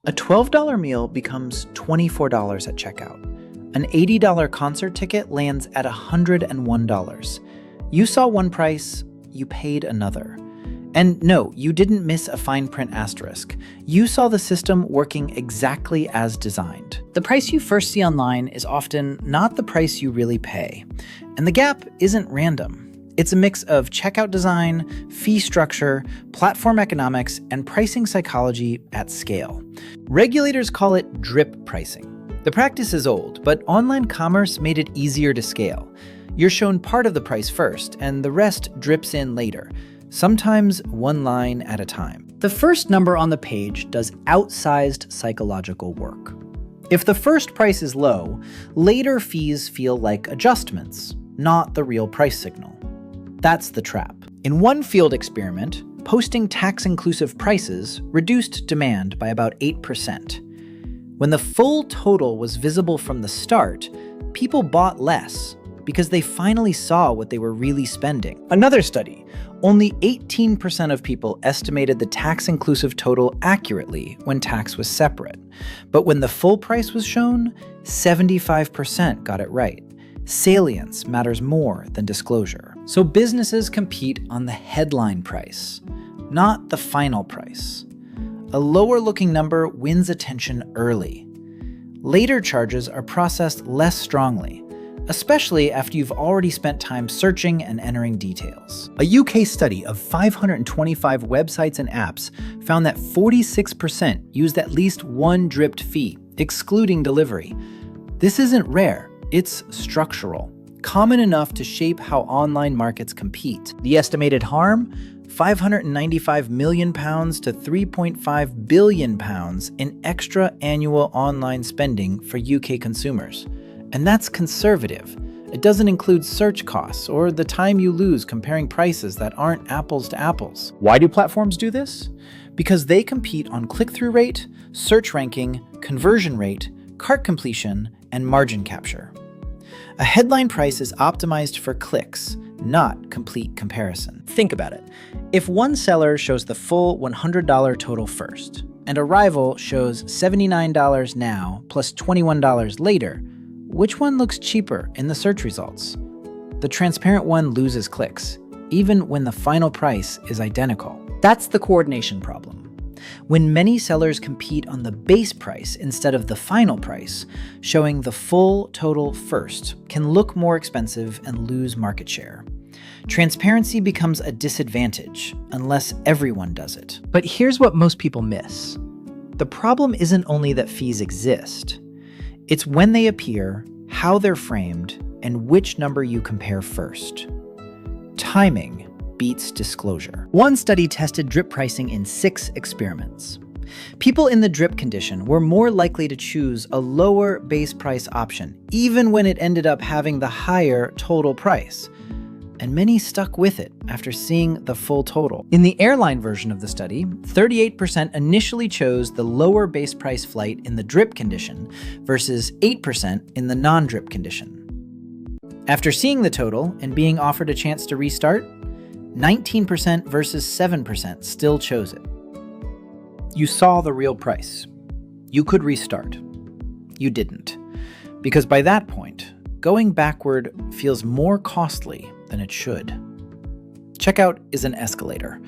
A $12 meal becomes $24 at checkout. An $80 concert ticket lands at $101. You saw one price, you paid another. And no, you didn't miss a fine print asterisk. You saw the system working exactly as designed. The price you first see online is often not the price you really pay. And the gap isn't random. It's a mix of checkout design, fee structure, platform economics, and pricing psychology at scale. Regulators call it drip pricing. The practice is old, but online commerce made it easier to scale. You're shown part of the price first, and the rest drips in later, sometimes one line at a time. The first number on the page does outsized psychological work. If the first price is low, later fees feel like adjustments, not the real price signal. That's the trap. In one field experiment, posting tax-inclusive prices reduced demand by about 8%. When the full total was visible from the start, people bought less because they finally saw what they were really spending. Another study, only 18% of people estimated the tax-inclusive total accurately when tax was separate. But when the full price was shown, 75% got it right. Salience matters more than disclosure. So businesses compete on the headline price, not the final price. A lower-looking number wins attention early. Later charges are processed less strongly, especially after you've already spent time searching and entering details. A UK study of 525 websites and apps found that 46% used at least one dripped fee, excluding delivery. This isn't rare. It's structural, common enough to shape how online markets compete. The estimated harm? £595 million to £3.5 billion in extra annual online spending for UK consumers. And that's conservative. It doesn't include search costs or the time you lose comparing prices that aren't apples to apples. Why do platforms do this? Because they compete on click-through rate, search ranking, conversion rate, cart completion, and margin capture. A headline price is optimized for clicks, not complete comparison. Think about it. If one seller shows the full $100 total first, and a rival shows $79 now plus $21 later, which one looks cheaper in the search results? The transparent one loses clicks, even when the final price is identical. That's the coordination problem. When many sellers compete on the base price instead of the final price, showing the full total first can look more expensive and lose market share. Transparency becomes a disadvantage unless everyone does it. But here's what most people miss. The problem isn't only that fees exist. It's when they appear, how they're framed, and which number you compare first. Timing beats disclosure. One study tested drip pricing in 6 experiments. People in the drip condition were more likely to choose a lower base price option, even when it ended up having the higher total price. And many stuck with it after seeing the full total. In the airline version of the study, 38% initially chose the lower base price flight in the drip condition versus 8% in the non-drip condition. After seeing the total and being offered a chance to restart, 19% versus 7% still chose it. You saw the real price. You could restart. You didn't. Because by that point, going backward feels more costly than it should. Checkout is an escalator.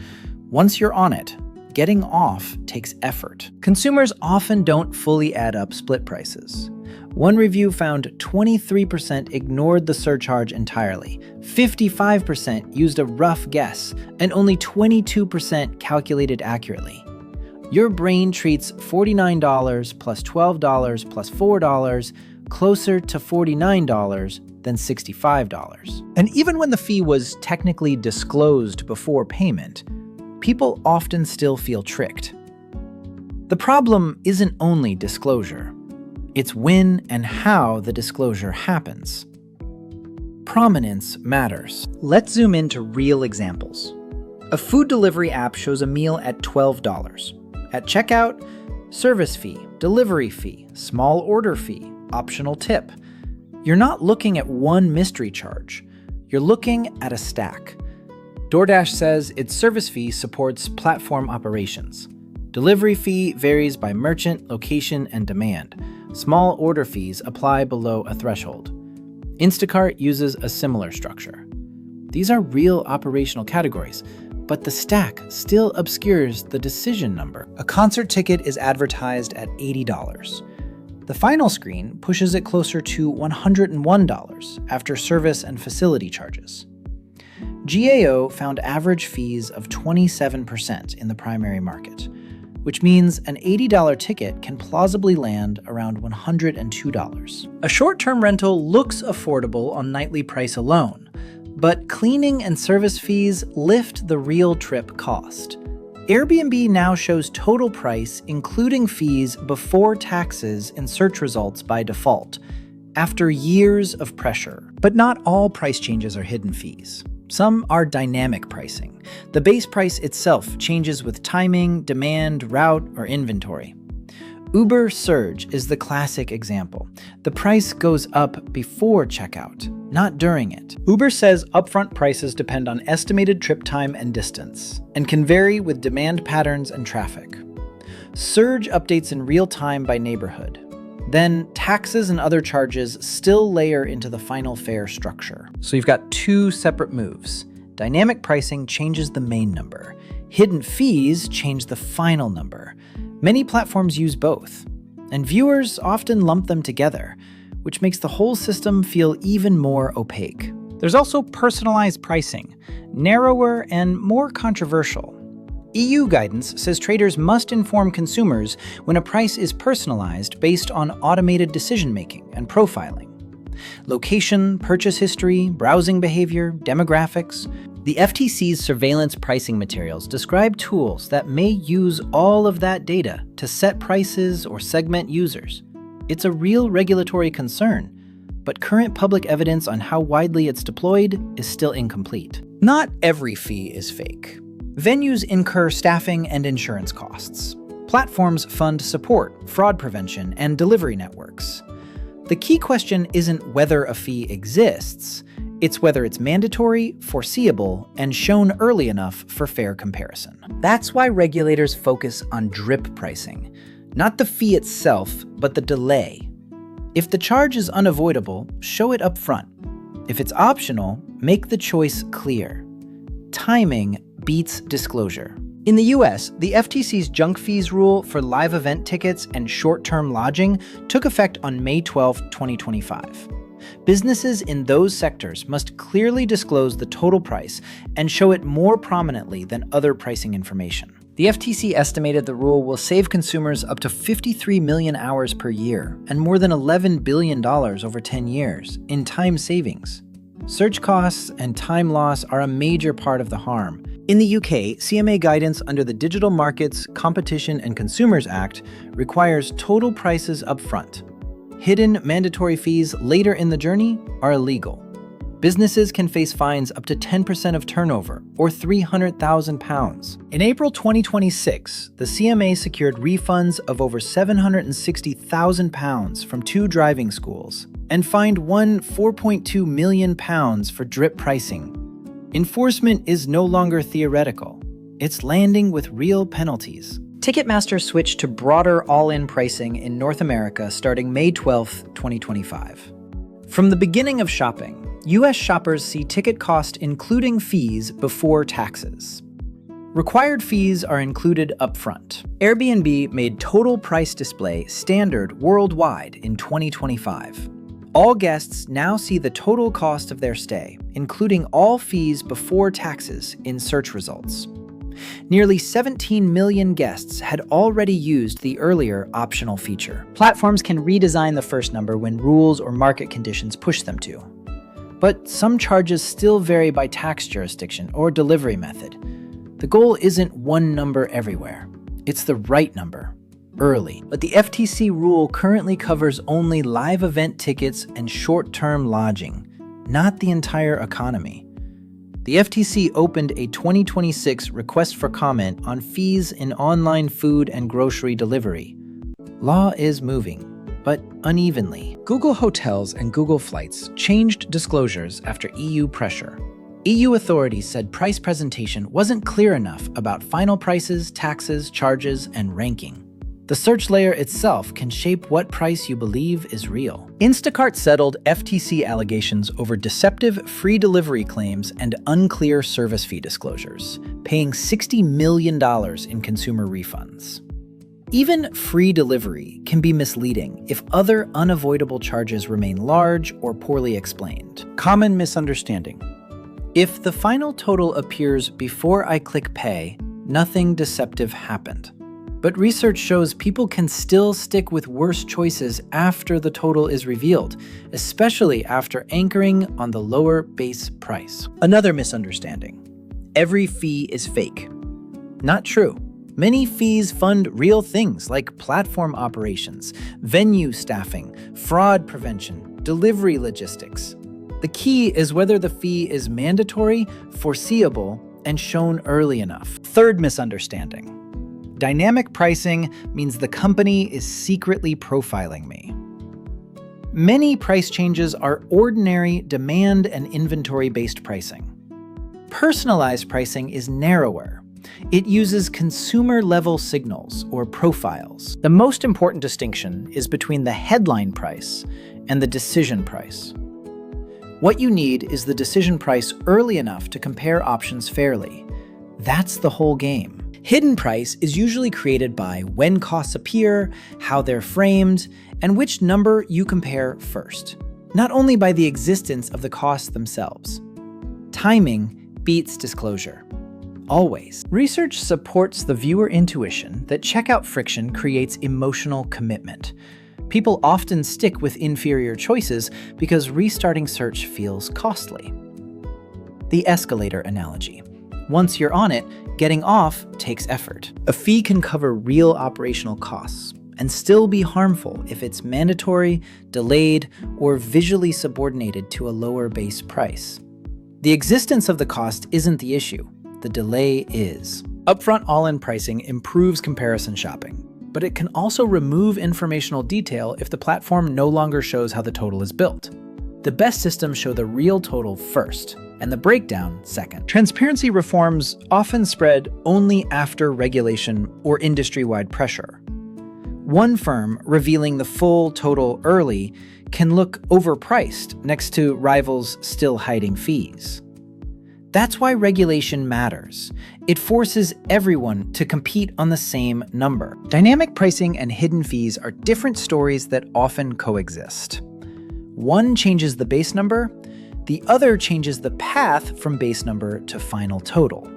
Once you're on it, getting off takes effort. Consumers often don't fully add up split prices. One review found 23% ignored the surcharge entirely, 55% used a rough guess, and only 22% calculated accurately. Your brain treats $49 plus $12 plus $4 closer to $49 than $65. And even when the fee was technically disclosed before payment, people often still feel tricked. The problem isn't only disclosure. It's when and how the disclosure happens. Prominence matters. Let's zoom into real examples. A food delivery app shows a meal at $12. At checkout, service fee, delivery fee, small order fee, optional tip. You're not looking at one mystery charge. You're looking at a stack. DoorDash says its service fee supports platform operations. Delivery fee varies by merchant, location, and demand. Small order fees apply below a threshold. Instacart uses a similar structure. These are real operational categories, but the stack still obscures the decision number. A concert ticket is advertised at $80. The final screen pushes it closer to $101 after service and facility charges. GAO found average fees of 27% in the primary market, which means an $80 ticket can plausibly land around $102. A short-term rental looks affordable on nightly price alone, but cleaning and service fees lift the real trip cost. Airbnb now shows total price, including fees before taxes in search results by default, after years of pressure. But not all price changes are hidden fees. Some are dynamic pricing. The base price itself changes with timing, demand, route, or inventory. Uber Surge is the classic example. The price goes up before checkout, not during it. Uber says upfront prices depend on estimated trip time and distance, and can vary with demand patterns and traffic. Surge updates in real time by neighborhood. Then taxes and other charges still layer into the final fare structure. So you've got two separate moves. Dynamic pricing changes the main number. Hidden fees change the final number. Many platforms use both, and viewers often lump them together, which makes the whole system feel even more opaque. There's also personalized pricing, narrower and more controversial. EU guidance says traders must inform consumers when a price is personalized based on automated decision-making and profiling. Location, purchase history, browsing behavior, demographics. The FTC's surveillance pricing materials describe tools that may use all of that data to set prices or segment users. It's a real regulatory concern, but current public evidence on how widely it's deployed is still incomplete. Not every fee is fake. Venues incur staffing and insurance costs. Platforms fund support, fraud prevention, and delivery networks. The key question isn't whether a fee exists, it's whether it's mandatory, foreseeable, and shown early enough for fair comparison. That's why regulators focus on drip pricing. Not the fee itself, but the delay. If the charge is unavoidable, show it up front. If it's optional, make the choice clear. Timing beats disclosure. In the US, the FTC's junk fees rule for live event tickets and short-term lodging took effect on May 12, 2025. Businesses in those sectors must clearly disclose the total price and show it more prominently than other pricing information. The FTC estimated the rule will save consumers up to 53 million hours per year and more than $11 billion over 10 years in time savings. Search costs and time loss are a major part of the harm. In the UK, CMA guidance under the Digital Markets, Competition and Consumers Act requires total prices up front. Hidden mandatory fees later in the journey are illegal. Businesses can face fines up to 10% of turnover, or £300,000. In April 2026, the CMA secured refunds of over £760,000 from 2 driving schools and fined one £4.2 million for drip pricing. Enforcement is no longer theoretical. It's landing with real penalties. Ticketmaster switched to broader all-in pricing in North America starting May 12, 2025. From the beginning of shopping, U.S. shoppers see ticket cost including fees before taxes. Required fees are included upfront. Airbnb made total price display standard worldwide in 2025. All guests now see the total cost of their stay, including all fees before taxes, in search results. Nearly 17 million guests had already used the earlier optional feature. Platforms can redesign the first number when rules or market conditions push them to. But some charges still vary by tax jurisdiction or delivery method. The goal isn't one number everywhere. It's the right number, early. But the FTC rule currently covers only live event tickets and short-term lodging, not the entire economy. The FTC opened a 2026 request for comment on fees in online food and grocery delivery. Law is moving, but unevenly. Google Hotels and Google Flights changed disclosures after EU pressure. EU authorities said price presentation wasn't clear enough about final prices, taxes, charges, and ranking. The search layer itself can shape what price you believe is real. Instacart settled FTC allegations over deceptive free delivery claims and unclear service fee disclosures, paying $60 million in consumer refunds. Even free delivery can be misleading if other unavoidable charges remain large or poorly explained. Common misunderstanding. If the final total appears before I click pay, nothing deceptive happened. But research shows people can still stick with worse choices after the total is revealed, especially after anchoring on the lower base price. Another misunderstanding. Every fee is fake. Not true. Many fees fund real things like platform operations, venue staffing, fraud prevention, delivery logistics. The key is whether the fee is mandatory, foreseeable, and shown early enough. Third misunderstanding. Dynamic pricing means the company is secretly profiling me. Many price changes are ordinary demand and inventory-based pricing. Personalized pricing is narrower. It uses consumer-level signals or profiles. The most important distinction is between the headline price and the decision price. What you need is the decision price early enough to compare options fairly. That's the whole game. Hidden price is usually created by when costs appear, how they're framed, and which number you compare first, not only by the existence of the costs themselves. Timing beats disclosure. Always. Research supports the viewer intuition that checkout friction creates emotional commitment. People often stick with inferior choices because restarting search feels costly. The escalator analogy. Once you're on it, getting off takes effort. A fee can cover real operational costs and still be harmful if it's mandatory, delayed, or visually subordinated to a lower base price. The existence of the cost isn't the issue. The delay is. Upfront all-in pricing improves comparison shopping, but it can also remove informational detail if the platform no longer shows how the total is built. The best systems show the real total first, and the breakdown second. Transparency reforms often spread only after regulation or industry-wide pressure. One firm revealing the full total early can look overpriced next to rivals still hiding fees. That's why regulation matters. It forces everyone to compete on the same number. Dynamic pricing and hidden fees are different stories that often coexist. One changes the base number, the other changes the path from base number to final total.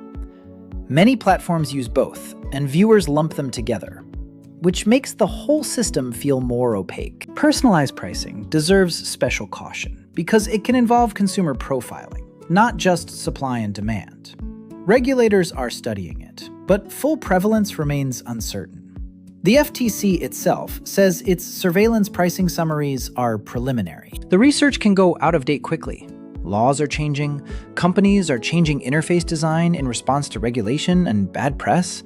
Many platforms use both, and viewers lump them together, which makes the whole system feel more opaque. Personalized pricing deserves special caution because it can involve consumer profiling, not just supply and demand. Regulators are studying it, but full prevalence remains uncertain. The FTC itself says its surveillance pricing summaries are preliminary. The research can go out of date quickly. Laws are changing, companies are changing interface design in response to regulation and bad press.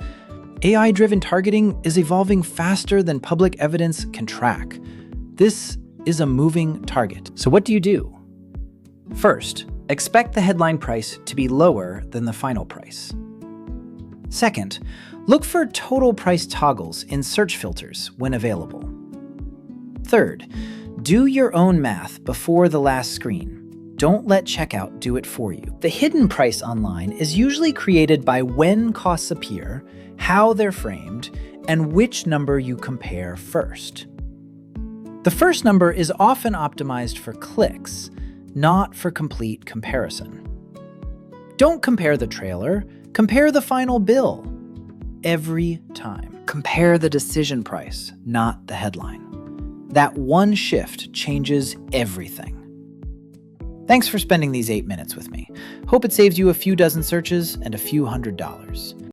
AI-driven targeting is evolving faster than public evidence can track. This is a moving target. So what do? First, expect the headline price to be lower than the final price. Second, look for total price toggles in search filters when available. Third, do your own math before the last screen. Don't let checkout do it for you. The hidden price online is usually created by when costs appear, how they're framed, and which number you compare first. The first number is often optimized for clicks, not for complete comparison. Don't compare the trailer, compare the final bill. Every time. Compare the decision price, not the headline. That one shift changes everything. Thanks for spending these 8 minutes with me. Hope it saves you a few dozen searches and a few $100s.